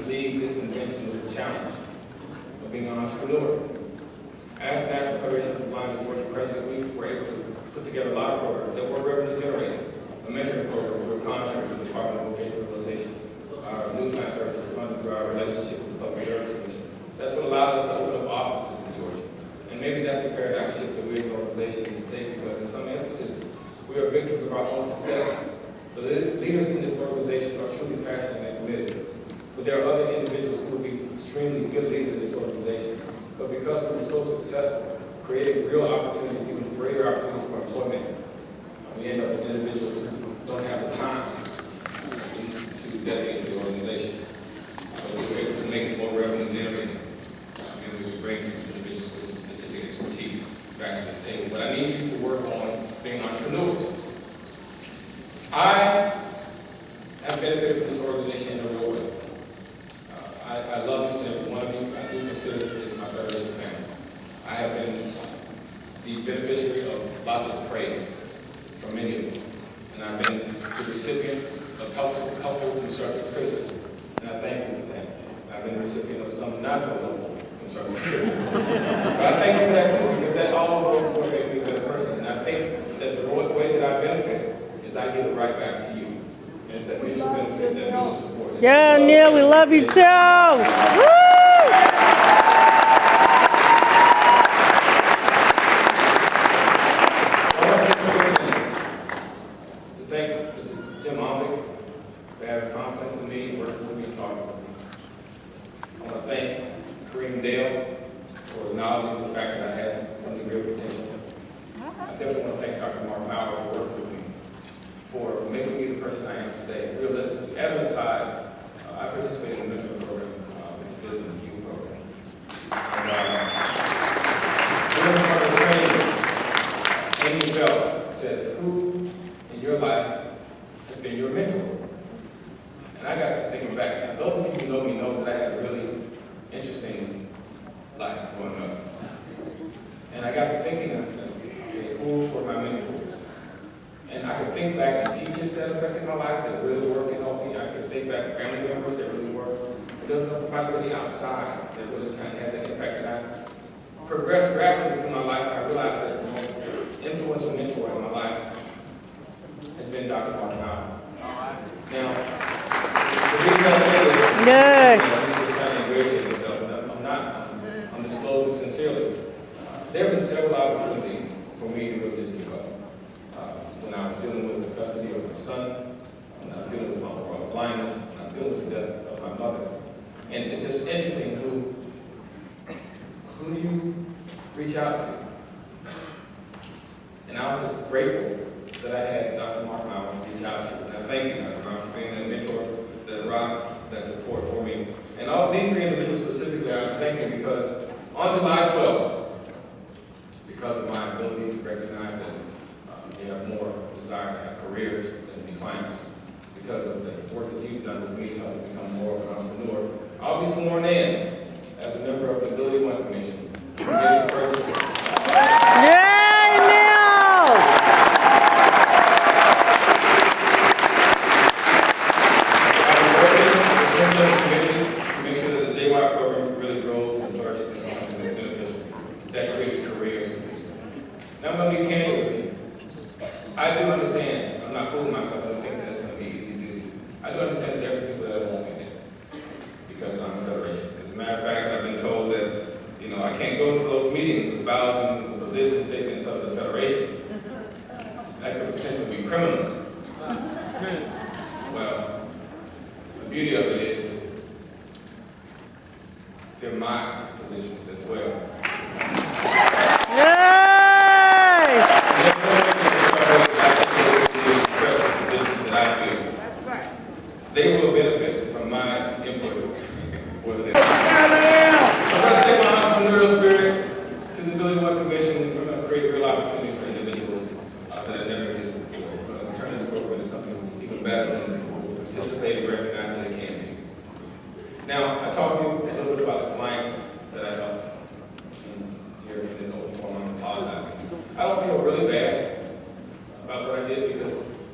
leave this convention with the challenge of being an entrepreneur. As the National Federation of the Blind and Working President, we were able to put together a lot of programs that were revenue generating. A mentoring program through a contract with the Department of Vocational Rehabilitation, our newsline services funded through our relationship with the Public Service Commission. That's what allowed us to open up offices in Georgia. And maybe that's the paradigm shift that we as an organization need to take, because in some instances, we are victims of our own success. The leaders in this organization are truly passionate and committed. But there are other individuals who will be extremely good leaders in this organization. But because we were so successful, creating real opportunities, even greater opportunities for employment, we end up with individuals who don't have the time to dedicate to the organization. But we were able to make it more revenue generating. And we would bring some individuals with some specific expertise back to this table. But I need you to work on being entrepreneurs. I have benefited from this organization in a real way. I love each and every one of you. I do consider this my Federation family. I have been the beneficiary of lots of praise from many of you. And I've been the recipient of helpful constructive criticism. And I thank you for that. I've been the recipient of some not so helpful constructive criticism. But I thank you for that too, because that all works for making me a better person. And I think that the way that I benefit is I give it right back to you. And it's that mutual benefit, that mutual support. Yeah, Neil, we love you too. Woo!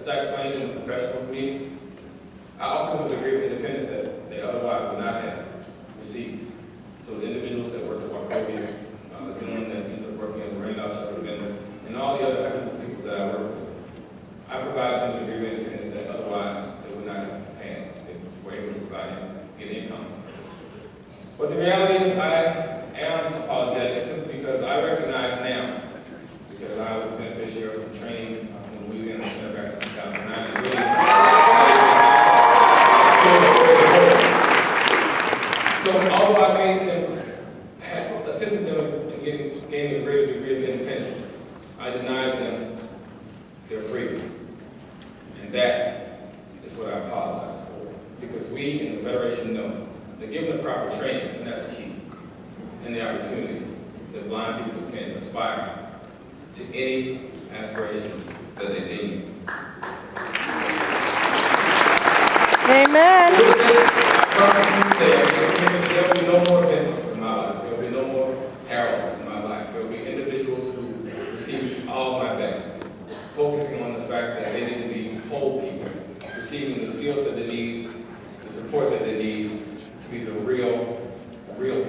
As I explained in the professionals meeting, I offer them a degree of independence that they otherwise would not have. worked at Wachovia, the gentleman that ended up working as a rain shelter vendor, and all the other hundreds of people that I work with. I provided them a degree of independence that otherwise they would not have had. They were able to provide and get income. But the reality is I am apologetic simply because I recognize now, because I was a beneficiary of some training from the Louisiana Center back in 2009, and really so although I made them, assisted them in gaining a greater degree of independence, I denied them their freedom. And that is what I apologize for. Because we in the Federation know that given the proper training, and that's key, and the opportunity, that blind people can aspire to any aspiration that they deem. Amen. There will be no more Vincents in my life. There will be no more Harolds in my life. There will be individuals who receive all of my best, focusing on the fact that they need to be whole people, receiving the skills that they need, the support that they need to be the real people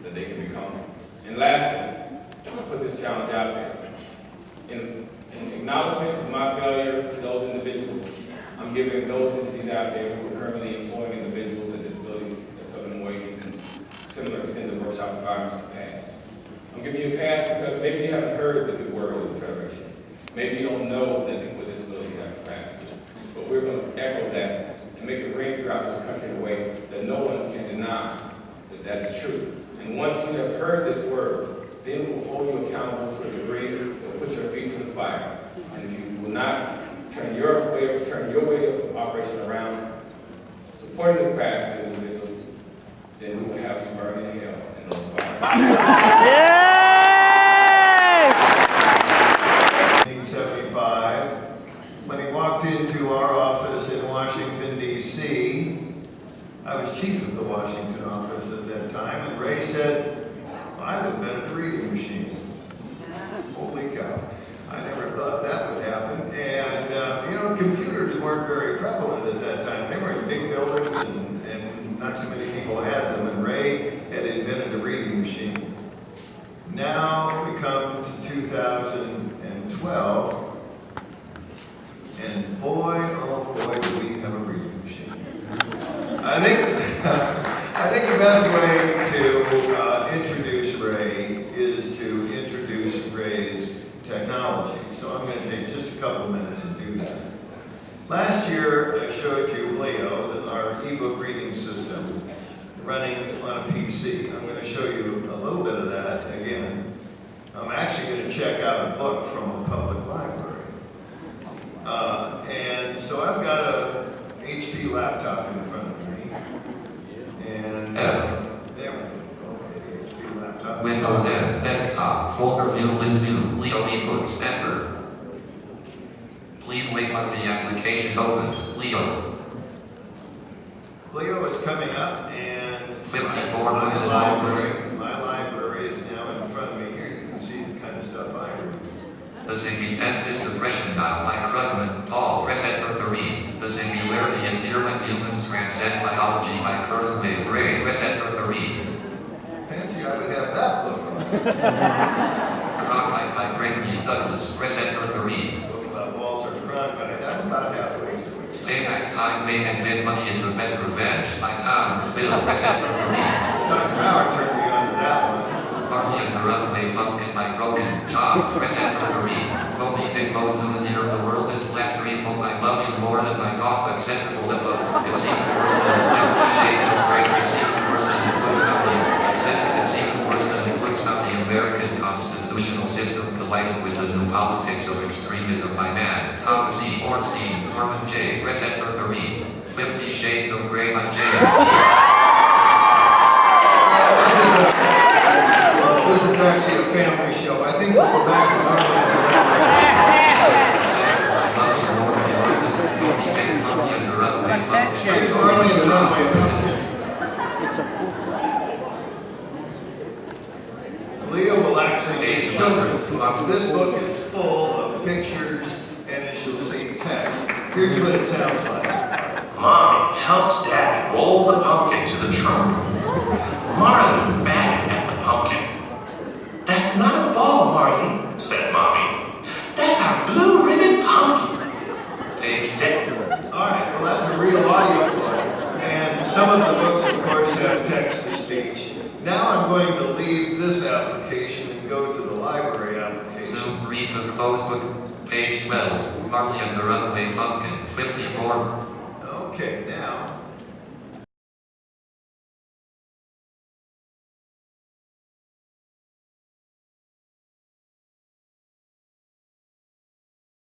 that they can become. And lastly, I put this challenge out there. In acknowledgement of my failure to those individuals, I'm giving those entities out there who are currently employing individuals with disabilities at Southern wages and similar extended workshop environments to pass. I'm giving you a pass because maybe you haven't heard the good word of the Federation. Maybe you don't know that people with disabilities have capacity. But we're going to echo that and make it ring throughout this country in a way that no one can deny that that is true. And once you have heard this word, then we'll hold you accountable to a degree that will put your feet to the fire. And if you will not turn your way of operation around, supporting the capacity of individuals, then we will have you burn in hell in those fires. Yay! 1975, when he walked into our office in Washington, D.C., I was chief of the Washington office at that time, and Ray said, "I've invented a reading machine." Holy cow. I never thought that would happen. And, you know, computers weren't very prevalent at that time. They were in big buildings, and not too many people had them, and Ray had invented a reading machine. Now we come to 2012, and boy, oh boy, do we have a reading machine. I think the best way to introduce Ray is to introduce Ray's technology. So I'm going to take just a couple of minutes and do that. Last year, I showed you Leo, our ebook reading system, running on a PC. I'm going to show you a little bit of that again. I'm actually going to check out a book from a public library. And so I've got a HP laptop in front of me. And there we go. Okay, HP laptop. Windows N, desktop, folder view, list view, Leo eBooks, enter. Please wait until the application opens. Leo. Leo is coming up, and 54 my library is now in front of me here. You can see the kind of stuff I read. The significance depression now by Krugman, Paul, press enter to read. The singularity is near when humans transcend biology by Kurzweil, Ray, press enter to read. Fancy I would have that book on. Cronkite by Gregory Douglas, press enter to read. Book about Walter Cronkite. I'm about halfway through it. Payback time made and made money is the best revenge by Tom, Phil, press enter to read. Dr. Howard turned me on to that one. Harley interrupt may pumpkin by broken. Tom, press enter to read. Only thing Moses here of the world is flat grateful. I love you more than my dog, accessible to both. It's even worse than 50 Shades of Grey. It's even worse than the quick something. It's even worse than the quick something. American constitutional system collided with the new politics of extremism by man. Tom C. Ornstein, Norman J. Press enter to read. 50 Shades of Grey by J. This is actually a family show. I think we'll go back to Leo will actually be children's books. This book is full of pictures and, as you'll see, text. Here's what it sounds like. Mommy helps Dad roll the pumpkin to the trunk. Marley batted at the pumpkin. All right, well, that's a real audio book. And some of the books, of course, have text-to-speech. Now I'm going to leave this application and go to the library application. Zoom read the proposed book, page 12, Marley and the Runaway Pumpkin, 54. Okay, now